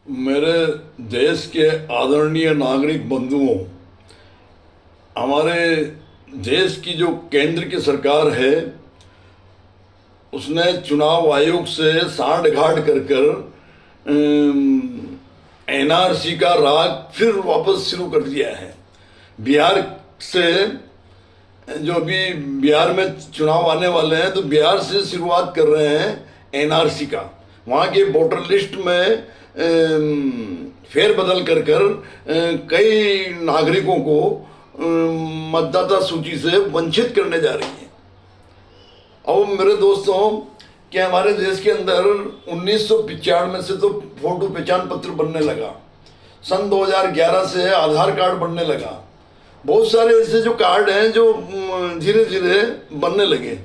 मेरे देश के आदरणीय नागरिक बंधुओं, हमारे देश की जो केंद्र की सरकार है उसने चुनाव आयोग से सांठ गांठ कर एनआरसी का राग फिर वापस शुरू कर दिया है। बिहार से जो अभी बिहार में चुनाव आने वाले हैं तो बिहार से शुरुआत कर रहे हैं एनआरसी का। वहाँ के वोटर लिस्ट में फेरबदल कर कई नागरिकों को मतदाता सूची से वंचित करने जा रही है। अब मेरे दोस्तों, कि हमारे देश के अंदर 1995 से तो फोटो पहचान पत्र बनने लगा, सन 2011 से आधार कार्ड बनने लगा, बहुत सारे ऐसे जो कार्ड हैं जो धीरे धीरे बनने लगे।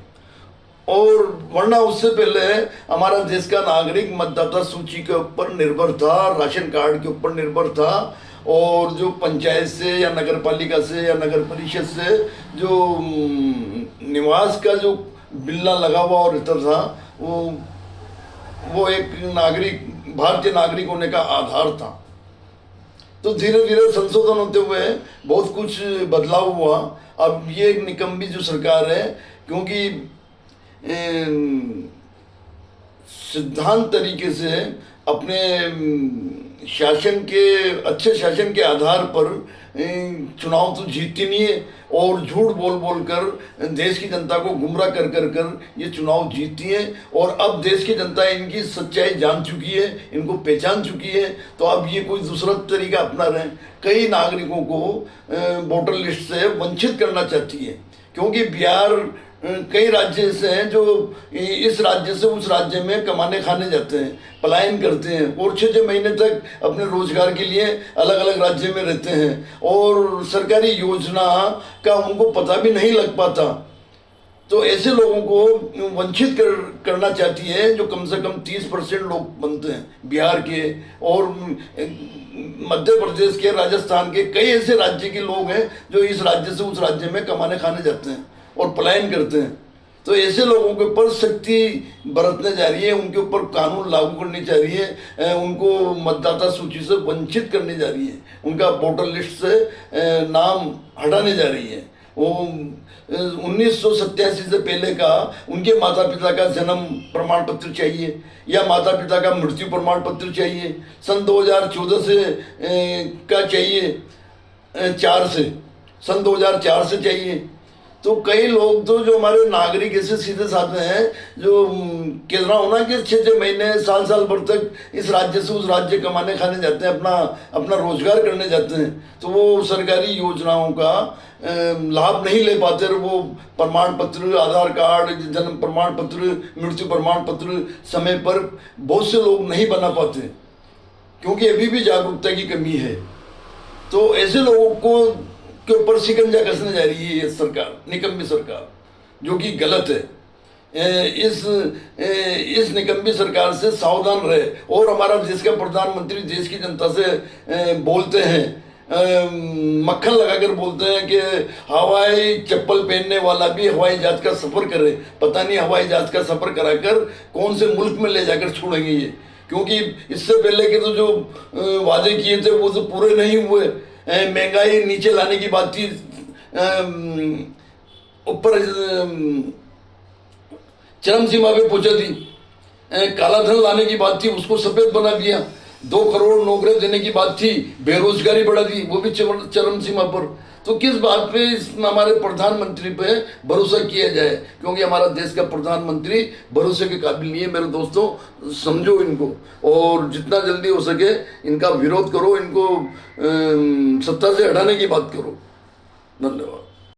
और वरना उससे पहले हमारा देश का नागरिक मतदाता सूची के ऊपर निर्भर था, राशन कार्ड के ऊपर निर्भर था, और जो पंचायत से या नगर पालिका से या नगर परिषद से जो निवास का जो बिल्ला लगा हुआ रहता था वो एक नागरिक, भारतीय नागरिक होने का आधार था। तो धीरे धीरे संशोधन होते हुए बहुत कुछ बदलाव हुआ। अब ये एक निकम्मी जो सरकार है, क्योंकि सिद्धांत तरीके से अपने शासन के अच्छे शासन के आधार पर चुनाव तो जीतती नहीं है, और झूठ बोल बोल कर देश की जनता को गुमराह कर ये चुनाव जीतती है। और अब देश की जनता इनकी सच्चाई जान चुकी है, इनको पहचान चुकी है, तो अब ये कोई दूसरा तरीका अपना रहे। कई नागरिकों को वोटर लिस्ट से वंचित करना चाहती है, क्योंकि बिहार कई राज्य ऐसे हैं जो इस राज्य से उस राज्य में कमाने खाने जाते हैं, पलायन करते हैं, और 6-6 महीने तक अपने रोजगार के लिए अलग अलग राज्य में रहते हैं, और सरकारी योजना का उनको पता भी नहीं लग पाता। तो ऐसे लोगों को वंचित करना चाहती है, जो कम से कम 30% लोग बनते हैं बिहार के, और मध्य प्रदेश के, राजस्थान के, कई ऐसे राज्य के लोग हैं जो इस राज्य से उस राज्य में कमाने खाने जाते हैं और पलायन करते हैं। तो ऐसे लोगों के ऊपर सख्ती बरतने जा रही है, उनके ऊपर कानून लागू करनी जा रही है, उनको मतदाता सूची से वंचित करने जा रही है, उनका वोटर लिस्ट से नाम हटाने जा रही है। वो 1987 से पहले का उनके माता पिता का जन्म प्रमाण पत्र चाहिए, या माता पिता का मृत्यु प्रमाण पत्र चाहिए, सन 2014 से का चाहिए, 4 से सन 2004 से चाहिए। तो कई लोग तो जो हमारे नागरिक ऐसे सीधे साधे हैं जो कह रहा हूँ ना कि 6-6 महीने साल भर तक इस राज्य से उस राज्य कमाने खाने जाते हैं, अपना रोजगार करने जाते हैं, तो वो सरकारी योजनाओं का लाभ नहीं ले पाते। वो प्रमाण पत्र, आधार कार्ड, जन्म प्रमाण पत्र, मृत्यु प्रमाण पत्र समय पर बहुत से लोग नहीं बना पाते, क्योंकि अभी भी जागरूकता की कमी है। तो ऐसे लोगों को के ऊपर शिकंजा कसने जा रही है ये सरकार, निकम्मी सरकार, जो कि गलत है। इस निकम्मी सरकार से सावधान रहे। और हमारा देश का प्रधानमंत्री देश की जनता से बोलते हैं, मक्खन लगाकर बोलते हैं कि हवाई चप्पल पहनने वाला भी हवाई जहाज का सफर करे। पता नहीं हवाई जहाज का सफर कराकर कौन से मुल्क में ले जाकर छोड़ेंगे ये, क्योंकि इससे पहले के तो जो वादे किए थे वो तो पूरे नहीं हुए। महंगाई नीचे लाने की बात थी, ऊपर चरम सीमा पे पहुंचा थी, काला धन लाने की बात थी, उसको सफेद बना दिया, 2 करोड़ नौकरियां देने की बात थी, बेरोजगारी बढ़ा दी, वो भी चरम सीमा पर। तो किस बात पे हमारे प्रधानमंत्री पे भरोसा किया जाए, क्योंकि हमारा देश का प्रधानमंत्री भरोसे के काबिल नहीं है। मेरे दोस्तों, समझो इनको, और जितना जल्दी हो सके इनका विरोध करो, इनको सत्ता से हटाने की बात करो। धन्यवाद।